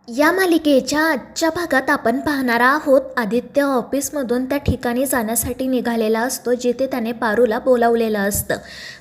या मालिकेच्या आजच्या भागात आपण पाहणार आहोत आदित्य ऑफिसमधून त्या ठिकाणी जाण्यासाठी निघालेला असतो जिथे त्याने पारूला बोलावलेलं असतं.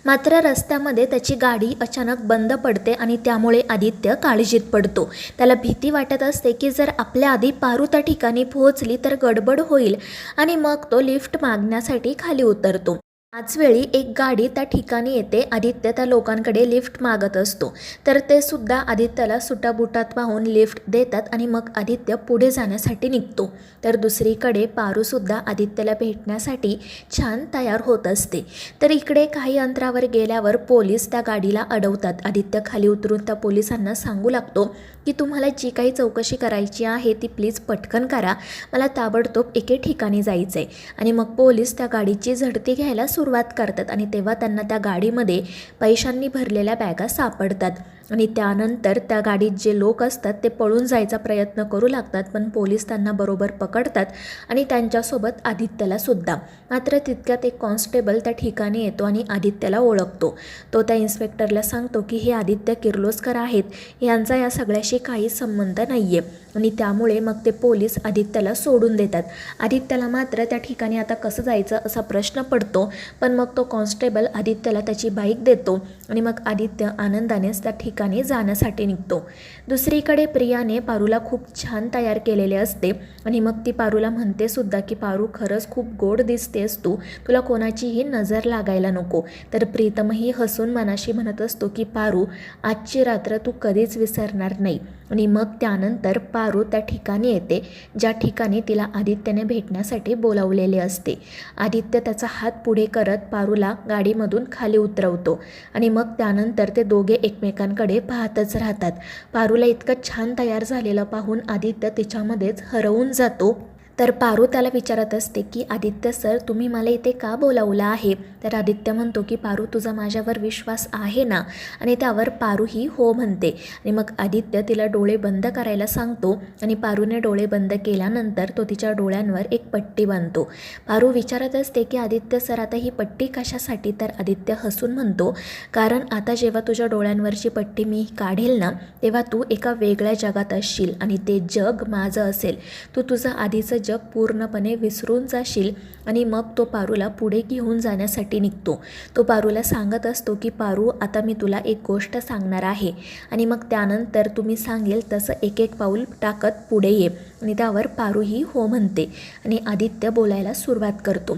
मात्र रस्त्यामध्ये त्याची गाडी अचानक बंद पडते आणि त्यामुळे आदित्य काळजीत पडतो. त्याला भीती वाटत असते की जर आपल्या आधी पारू त्या ठिकाणी पोहोचली तर गडबड होईल आणि मग तो लिफ्ट मागण्यासाठी खाली उतरतो. त्याचवेळी एक गाडी त्या ठिकाणी येते. आदित्य त्या लोकांकडे लिफ्ट मागत असतो तर ते सुद्धा आदित्यला सुटाबुटात पाहून लिफ्ट देतात आणि मग आदित्य पुढे जाण्यासाठी निघतो. तर दुसरीकडे पारूसुद्धा आदित्यला भेटण्यासाठी छान तयार होत असते. तर इकडे काही अंतरावर गेल्यावर पोलीस त्या गाडीला अडवतात. आदित्य खाली उतरून त्या पोलिसांना सांगू लागतो की तुम्हाला जी काही चौकशी करायची आहे ती प्लीज पटकन करा, मला ताबडतोब एके ठिकाणी जायचं आहे. आणि मग पोलीस त्या गाडीची झडती घ्यायला सुरुवात करतात आणि तेव्हा त्यांना त्या गाडीमध्ये पैशांनी भरलेल्या बॅगा सापडतात. आणि त्यानंतर त्या गाडीत जे लोक असतात ते पळून जायचा प्रयत्न करू लागतात, पण पोलीस त्यांना बरोबर पकडतात आणि त्यांच्यासोबत आदित्यला सुद्धा. मात्र तितक्यात एक कॉन्स्टेबल त्या ठिकाणी येतो आणि आदित्यला ओळखतो. तो त्या इन्स्पेक्टरला सांगतो की हे आदित्य किर्लोस्कर आहेत, यांचा या सगळ्याशी काही संबंध नाही आहे. आणि त्यामुळे मग ते पोलीस आदित्यला सोडून देतात. आदित्यला मात्र त्या ठिकाणी आता कसं जायचं असा प्रश्न पडतो, पण मग तो कॉन्स्टेबल आदित्यला त्याची बाईक देतो आणि मग आदित्य आनंदानेच त्या ठिकाणी जाण्यासाठी निघतो. दुसरीकडे प्रियाने पारूला खूप छान तयार केलेले असते आणि मग ती पारूला म्हणते सुद्धा की पारू खरंच खूप गोड दिसतेस तू, तुला कोणाचीही नजर लागायला नको. तर प्रीतमही हसून मनाशी म्हणत असतो की पारू आजची रात्र तू कधीच विसरणार नाही. आणि मग त्यानंतर पारू त्या ठिकाणी येते ज्या ठिकाणी तिला आदित्यने भेटण्यासाठी बोलावलेले असते. आदित्य त्याचा हात पुढे करत पारूला गाडीमधून खाली उतरवतो आणि मग त्यानंतर ते दोघे एकमेकांकडे पाहतच राहतात. पारूला इतकं छान तयार झालेलं पाहून आदित्य तिच्यामध्येच हरवून जातो. तर पारू त्याला विचारत असते की आदित्य सर, तुम्ही मला इथे का बोलावलं आहे? तर आदित्य म्हणतो की पारू तुझा माझ्यावर विश्वास आहे ना? आणि त्यावर पारू ही हो म्हणते. आणि मग आदित्य तिला डोळे बंद करायला सांगतो आणि पारूने डोळे बंद केल्यानंतर तो तिच्या डोळ्यांवर एक पट्टी बांधतो. पारू विचारत असते की आदित्य सर आता ही पट्टी कशासाठी? तर आदित्य हसून म्हणतो कारण आता जेव्हा तुझ्या डोळ्यांवरची पट्टी मी काढेल ना तेव्हा तू एका वेगळ्या जगात असशील आणि ते जग माझं असेल. तू तुझं आधीचं जग पूर्णपणे विसरून जाशील. आणि मग तो पारूला पुढे घेऊन जाण्यासाठी निघतो. तो पारूला सांगत असतो की पारू आता मी तुला एक गोष्ट सांगणार आहे आणि मग त्यानंतर तुम्ही सांगेल तसं एक एक पाऊल टाकत पुढे ये. आणि त्यावर पारूही हो म्हणते आणि आदित्य बोलायला सुरुवात करतो.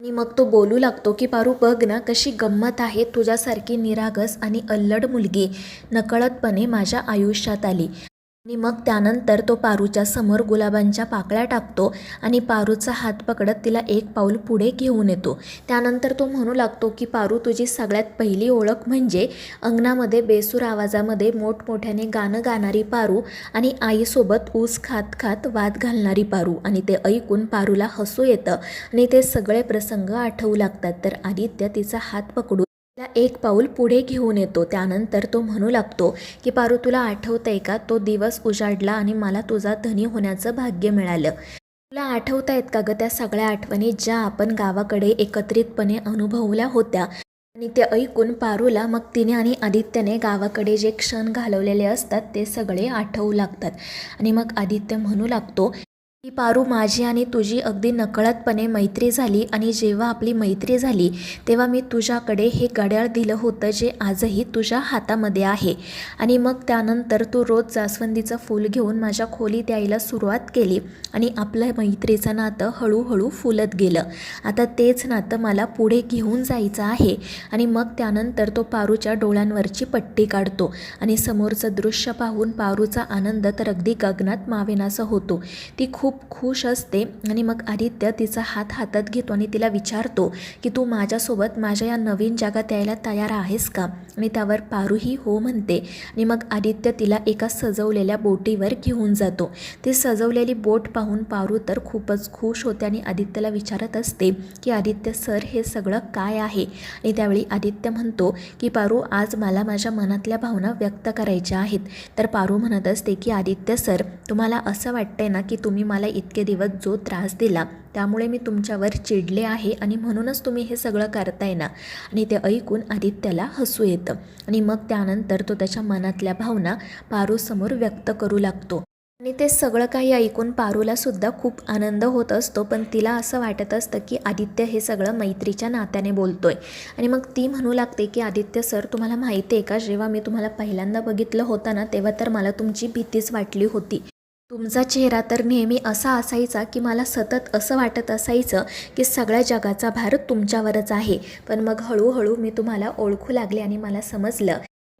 आणि मग तो बोलू लागतो की पारू बघ ना कशी गंमत आहे, तुझ्यासारखी निरागस आणि अल्लड मुलगी नकळतपणे माझ्या आयुष्यात आली. आणि मग त्यानंतर तो पारूच्या समोर गुलाबांच्या पाकळ्या टाकतो आणि पारूचा हात पकडत तिला एक पाऊल पुढे घेऊन येतो. त्यानंतर तो म्हणू लागतो की पारू तुझी सगळ्यात पहिली ओळख म्हणजे अंगणामध्ये बेसूर आवाजामध्ये मोठमोठ्याने गाणं गाणारी पारू आणि आईसोबत ऊस खात खात वाद घालणारी पारू. आणि ते ऐकून पारूला हसू येतं आणि ते सगळे प्रसंग आठवू लागतात. तर आदित्य तिचा हात पकडून तिला एक पाऊल पुढे घेऊन येतो. त्यानंतर तो म्हणू लागतो की पारू तुला आठवतंय का तो दिवस उजाडला आणि मला तुझा धनी होण्याचं भाग्य मिळालं. तुला आठवतायत का ग त्या सगळ्या आठवणी ज्या आपण गावाकडे एकत्रितपणे अनुभवल्या होत्या? आणि ते ऐकून पारूला मग तिने आणि आदित्यने गावाकडे जे क्षण घालवलेले असतात ते सगळे आठवू लागतात. आणि मग आदित्य म्हणू लागतो की पारू माझी आणि तुझी अगदी नकळतपणे मैत्री झाली आणि जेव्हा आपली मैत्री झाली तेव्हा मी तुझ्याकडे हे घड्याळ दिलं होतं जे आजही तुझ्या हातामध्ये आहे. आणि मग त्यानंतर तू रोज जास्वंदीचं फूल घेऊन माझ्या खोलीत यायला सुरुवात केली आणि आपलं मैत्रीचं नातं हळूहळू फुलत गेलं. आता तेच नातं मला पुढे घेऊन जायचं आहे. आणि मग त्यानंतर तो पारूच्या डोळ्यांवरची पट्टी काढतो आणि समोरचं दृश्य पाहून पारूचा आनंद तर अगदी गगनात मावेनासा होतो. ती खूप खुश असते. आणि मग आदित्य तिचा हात हातात घेतो आणि तिला विचारतो की तू माझ्यासोबत माझ्या या नवीन जगात यायला तयार आहेस का? आणि त्यावर पारूही हो म्हणते. आणि मग आदित्य तिला एका सजवलेल्या बोटीवर घेऊन जातो. ती सजवलेली बोट पाहून पारू तर खूपच खुश होते आणि आदित्यला विचारत असते की आदित्य सर हे सगळं काय आहे? आणि त्यावेळी आदित्य म्हणतो की पारू आज मला माझ्या मनातल्या भावना व्यक्त करायच्या आहेत. तर पारू म्हणत असते की आदित्य सर तुम्हाला असं वाटतंय ना की तुम्ही मला इतके दिवस जो त्रास दिला त्यामुळे मी तुमच्यावर चिडले आहे आणि म्हणूनच तुम्ही हे सगळं करताय ना? आणि ते ऐकून आदित्यला हसू येतं. आणि मग त्यानंतर तो त्याच्या मनातल्या भावना पारूसमोर व्यक्त करू लागतो. आणि ते सगळं काही ऐकून पारूला सुद्धा खूप आनंद होत असतो, पण तिला असं वाटत असतं की आदित्य हे सगळं मैत्रीच्या नात्याने बोलतोय. आणि मग ती म्हणू लागते की आदित्य सर, तुम्हाला माहिती आहे का, जेव्हा मी तुम्हाला पहिल्यांदा बघितलं होतं ना, तेव्हा तर मला तुमची भीतीच वाटली होती. तुमचा चेहरा तर नेहमी असा असायचा की मला सतत असं वाटत असायचं की सगळ्या जगाचा भार तुमच्यावरच आहे. पण मग हळूहळू मी तुम्हाला ओळखू लागले आणि मला समजलं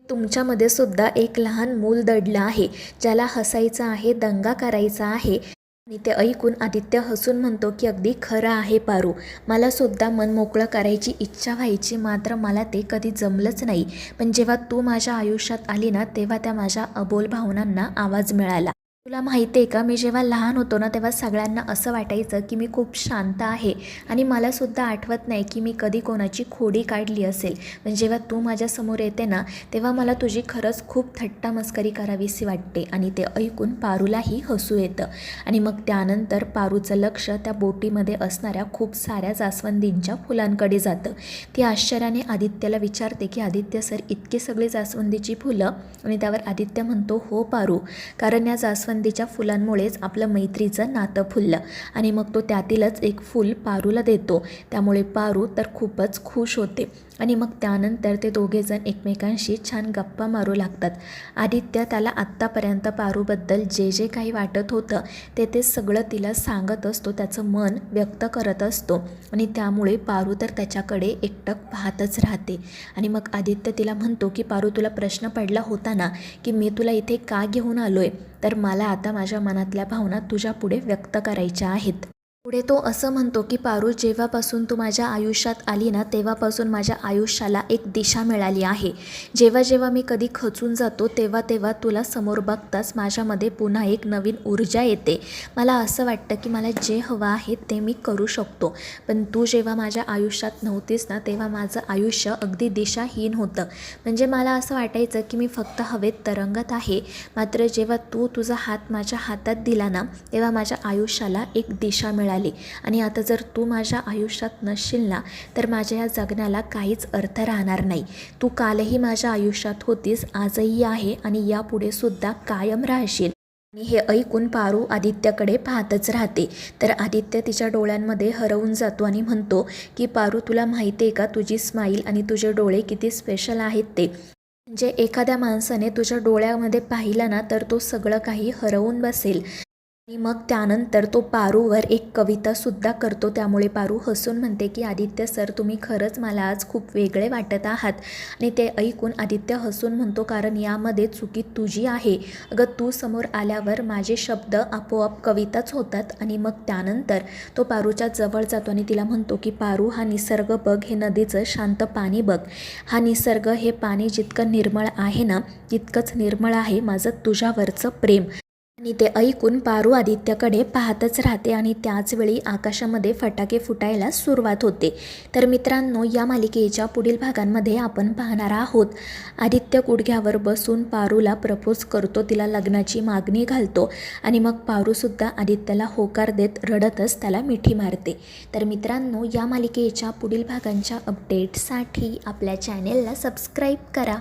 तुमच्यामध्ये सुद्धा एक लहान मूल दडलं आहे, ज्याला हसायचं आहे, दंगा करायचा आहे. आणि ते ऐकून आदित्य हसून म्हणतो की अगदी खरं आहे पारू, मला सुद्धा मन मोकळं करायची इच्छा व्हायची, मात्र मला ते कधी जमलंच नाही. पण जेव्हा तू माझ्या आयुष्यात आली ना, तेव्हा त्या माझ्या अबोल भावनांना आवाज मिळाला. तुला माहिती आहे का, मी जेव्हा लहान होतो ना, तेव्हा सगळ्यांना असं वाटायचं की मी खूप शांत आहे आणि मलासुद्धा आठवत नाही की मी कधी कोणाची खोडी काढली असेल. पण जेव्हा तू माझ्यासमोर येते ना, तेव्हा मला तुझी खरंच खूप थट्टा मस्करी करावीशी वाटते. आणि ते ऐकून पारूलाही हसू येतं. आणि मग त्यानंतर पारूचं लक्ष त्या बोटीमध्ये असणाऱ्या खूप साऱ्या जास्वंदींच्या फुलांकडे जातं. ती आश्चर्याने आदित्यला विचारते की आदित्य सर, इतकी सगळी जास्वंदीची फुलं? आणि त्यावर आदित्य म्हणतो, हो पारू, कारण या जास्वंदीच्या फुलांमुळेच आपलं मैत्रीचं नातं फुललं. आणि मग तो त्यातीलच एक फूल पारूला देतो. त्यामुळे पारू तर खूपच खुश होते. आणि मग त्यानंतर ते दोघेजण एकमेकांशी छान गप्पा मारू लागतात. आदित्य त्याला आत्तापर्यंत पारूबद्दल जे जे काही वाटत होतं ते सगळं तिला सांगत असतो, त्याचं मन व्यक्त करत असतो. आणि त्यामुळे पारू तर त्याच्याकडे एकटक पाहतच राहते. आणि मग आदित्य तिला म्हणतो की पारू, तुला प्रश्न पडला होता ना की मी तुला इथे का घेऊन आलो आहे, तर मला आता माझ्या मनातल्या भावना तुझ्या पुढे व्यक्त करायच्या आहेत. पुढे तो असं म्हणतो की पारू, जेव्हापासून तू माझ्या आयुष्यात आली ना, तेव्हापासून माझ्या आयुष्याला एक दिशा मिळाली आहे. जेव्हा जेव्हा मी कधी खचून जातो, तेव्हा तेव्हा तुला समोर बघताच माझ्यामध्ये पुन्हा एक नवीन ऊर्जा येते. मला असं वाटतं की मला जे हवं आहे ते मी करू शकतो. पण तू जेव्हा माझ्या आयुष्यात नव्हतीस ना, तेव्हा माझं आयुष्य अगदी दिशाहीन होतं. म्हणजे मला असं वाटायचं की मी फक्त हवेत तरंगत आहे. मात्र जेव्हा तू तुझा हात माझ्या हातात दिला ना, तेव्हा माझ्या आयुष्याला एक दिशा मिळाली. आणि आता जर तू माझ्या आयुष्यात नसशील ना, तर माझ्या या जगण्याला काहीच अर्थ राहणार नाही. तू कालही माझ्या आयुष्यात होतीस, आजही आहे आणि यापुढे सुद्धा कायम राहशील. आणि हे ऐकून पारू आदित्यकडे पाहतच राहते. तर आदित्य तिच्या डोळ्यांमध्ये हरवून जातो आणि म्हणतो की पारू, तुला माहिती आहे का, तुझी स्माईल आणि तुझे डोळे किती स्पेशल आहेत ते. म्हणजे एखाद्या माणसाने तुझ्या डोळ्यामध्ये पाहिलं ना, तर तो सगळं काही हरवून बसेल. आणि मग त्यानंतर तो पारूवर एक कवितासुद्धा करतो. त्यामुळे पारू हसून म्हणते की आदित्य सर, तुम्ही खरंच मला आज खूप वेगळे वाटत आहात. आणि ते ऐकून आदित्य हसून म्हणतो, कारण यामध्ये चुकी तुझी आहे. अगं, तू समोर आल्यावर माझे शब्द आपोआप कविताच होतात. आणि मग त्यानंतर तो पारूच्या जवळ जातो आणि तिला म्हणतो की पारू, हा निसर्ग बघ, हे नदीचं शांत पाणी बघ. हा निसर्ग, हे पाणी जितकं निर्मळ आहे ना, तितकंच निर्मळ आहे माझं तुझ्यावरचं प्रेम. आणि ते ऐकून पारू आदित्यकडे पाहतच राहते. आणि त्याचवेळी आकाशामध्ये फटाके फुटायला सुरुवात होते. तर मित्रांनो, या मालिकेच्या पुढील भागांमध्ये आपण पाहणार आहोत आदित्य गुडघ्यावर बसून पारूला प्रपोज करतो, तिला लग्नाची मागणी घालतो आणि मग पारूसुद्धा आदित्यला होकार देत रडतच त्याला मिठी मारते. तर मित्रांनो, या मालिकेच्या पुढील भागांच्या अपडेटसाठी आपल्या चॅनेलला सबस्क्राईब करा.